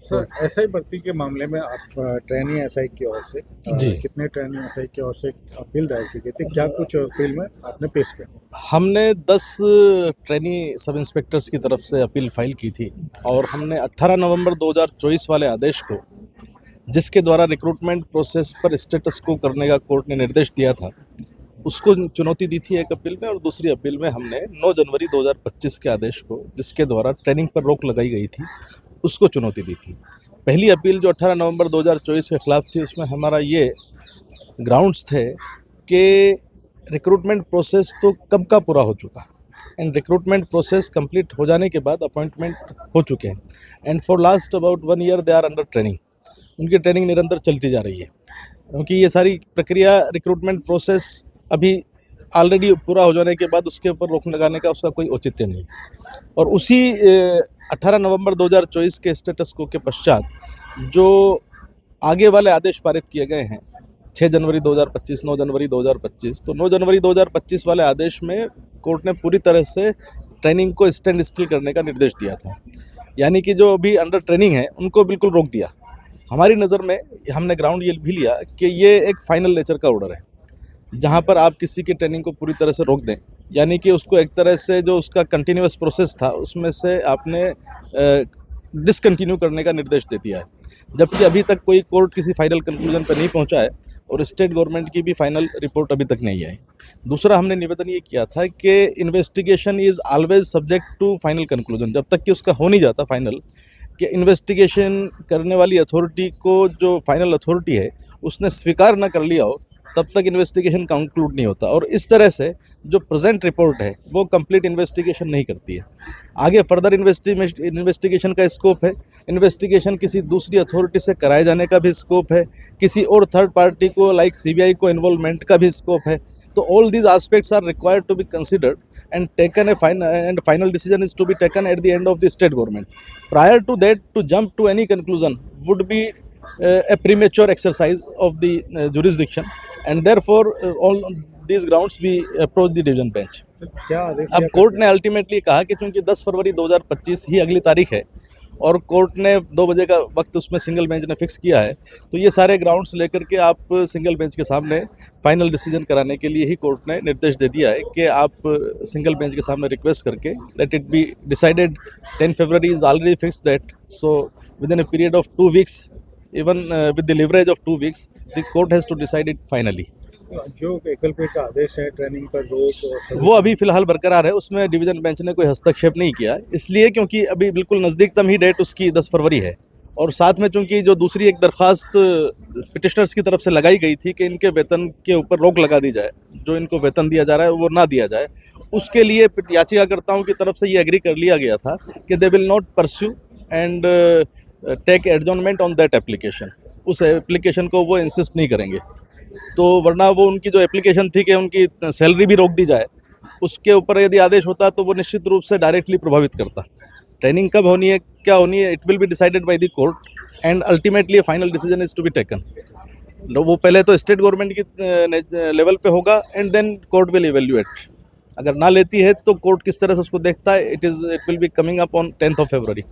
Sir SI भर्ती के मामले में आप ट्रेनी एसआई की ओर से जी कितने ट्रेनी एसआई की ओर से अपील दायर की गई थी, क्या कुछ अपील में आपने पेश किया? हमने 10 ट्रेनी सब इंस्पेक्टर्स की तरफ से अपील फाइल की थी और हमने 18 नवंबर 2024 वाले आदेश को, जिसके द्वारा रिक्रूटमेंट प्रोसेस पर स्टेटस को करने का कोर्ट ने निर्देश दिया था, उसको चुनौती दी थी एक अपील में। और दूसरी अपील में हमने 9 जनवरी 2025 के आदेश को, जिसके द्वारा ट्रेनिंग पर रोक लगाई गई थी, उसको चुनौती दी थी। पहली अपील जो 18 नवंबर 2024 के खिलाफ थी, उसमें हमारा ये ग्राउंड्स थे कि रिक्रूटमेंट प्रोसेस तो कब का पूरा हो चुका एंड रिक्रूटमेंट प्रोसेस कंप्लीट हो जाने के बाद अपॉइंटमेंट हो चुके हैं and for last about 1 year they are under training. उनकी ट्रेनिंग निरंतर चलती जा रही है, क्योंकि ये सारी प्रक्रिया रिक्रूटमेंट प्रोसेस अभी ऑलरेडी पूरा हो जाने के बाद उसके ऊपर रोक लगाने का उसका कोई औचित्य नहीं। और उसी 18 नवंबर 2024 के स्टेटस को के पश्चात जो आगे वाले आदेश पारित किए गए हैं, 6 जनवरी 2025, 9 जनवरी 2025, तो 9 जनवरी 2025 वाले आदेश में कोर्ट ने पूरी तरह से ट्रेनिंग को स्टैंड स्टिल करने का निर्देश दिया था। यानी कि जो अभी अंडर ट्रेनिंग है उनको बिल्कुल रोक दिया। हमारी नज़र में हमने ग्राउंड ये भी लिया कि ये एक फाइनल नेचर का ऑर्डर है, जहाँ पर आप किसी की ट्रेनिंग को पूरी तरह से रोक दें, यानी कि उसको एक तरह से जो उसका कंटिन्यूअस प्रोसेस था उसमें से आपने डिसकंटिन्यू करने का निर्देश दे दिया है, जबकि अभी तक कोई कोर्ट किसी फाइनल कंक्लूजन पर नहीं पहुंचा है और स्टेट गवर्नमेंट की भी फाइनल रिपोर्ट अभी तक नहीं आई। दूसरा हमने निवेदन ये किया था कि investigation is always subject to final conclusion, जब तक कि उसका हो नहीं जाता फाइनल, कि इन्वेस्टिगेशन करने वाली अथॉरिटी को जो फाइनल अथॉरिटी है उसने स्वीकार न कर लिया हो, तब तक इन्वेस्टिगेशन कंक्लूड नहीं होता। और इस तरह से जो प्रेजेंट रिपोर्ट है वो कंप्लीट इन्वेस्टिगेशन नहीं करती है। आगे फर्दर इन्वेस्टिगेशन का स्कोप है, इन्वेस्टिगेशन किसी दूसरी अथॉरिटी से कराए जाने का भी स्कोप है, किसी और थर्ड पार्टी को लाइक सीबीआई को इन्वॉल्वमेंट का भी स्कोप है। तो all these aspects are required to be considered and taken final decision is to be taken at the end of the state government. Prior to that, to jump to any conclusion would be a premature exercise of the jurisdiction, and therefore all these grounds we approach the division bench. क्या आदेश अब court ने ultimately कहा कि चूंकि 10 फरवरी 2025 ही अगली तारीख है और कोर्ट ने 2 बजे का वक्त उसमें सिंगल बेंच ने फिक्स किया है, तो ये सारे ग्राउंड्स लेकर के आप सिंगल बेंच के सामने फाइनल डिसीजन कराने के लिए ही कोर्ट ने निर्देश दे दिया है कि आप सिंगल बेंच के सामने रिक्वेस्ट करके let it be decided. 10 February is already fix date, so within a period of 2 weeks, even with the leverage of 2 weeks, the court has to decide it finally. जो एकलपीठ का आदेश है training पर रोक और वो अभी फिलहाल बरकरार है, उसमें डिवीजन बेंच ने कोई हस्तक्षेप नहीं किया, इसलिए क्योंकि अभी बिल्कुल नज़दीकतम ही डेट उसकी 10 फरवरी है। और साथ में चूंकि जो दूसरी एक दरख्वास्त पिटिशनर्स की तरफ से लगाई गई थी कि इनके वेतन के ऊपर रोक लगा दी जाए, जो इनको वेतन दिया जा रहा है वो ना दिया जाए, उसके लिए याचिकाकर्ताओं की तरफ से ये एग्री कर लिया गया था कि they will not pursue and take adjournment on that application. उस एप्लीकेशन को वो इंसिस्ट नहीं करेंगे, तो वरना वो उनकी जो एप्लीकेशन थी कि उनकी सैलरी भी रोक दी जाए, उसके ऊपर यदि आदेश होता तो वो निश्चित रूप से डायरेक्टली प्रभावित करता। ट्रेनिंग कब होनी है, क्या होनी है, it will be decided by the court and ultimately final decision is to be taken. वो पहले तो स्टेट गवर्नमेंट की लेवल पे होगा and then court will evaluate. अगर ना लेती है तो कोर्ट किस तरह से उसको देखता है, it will be coming up on 10th of February।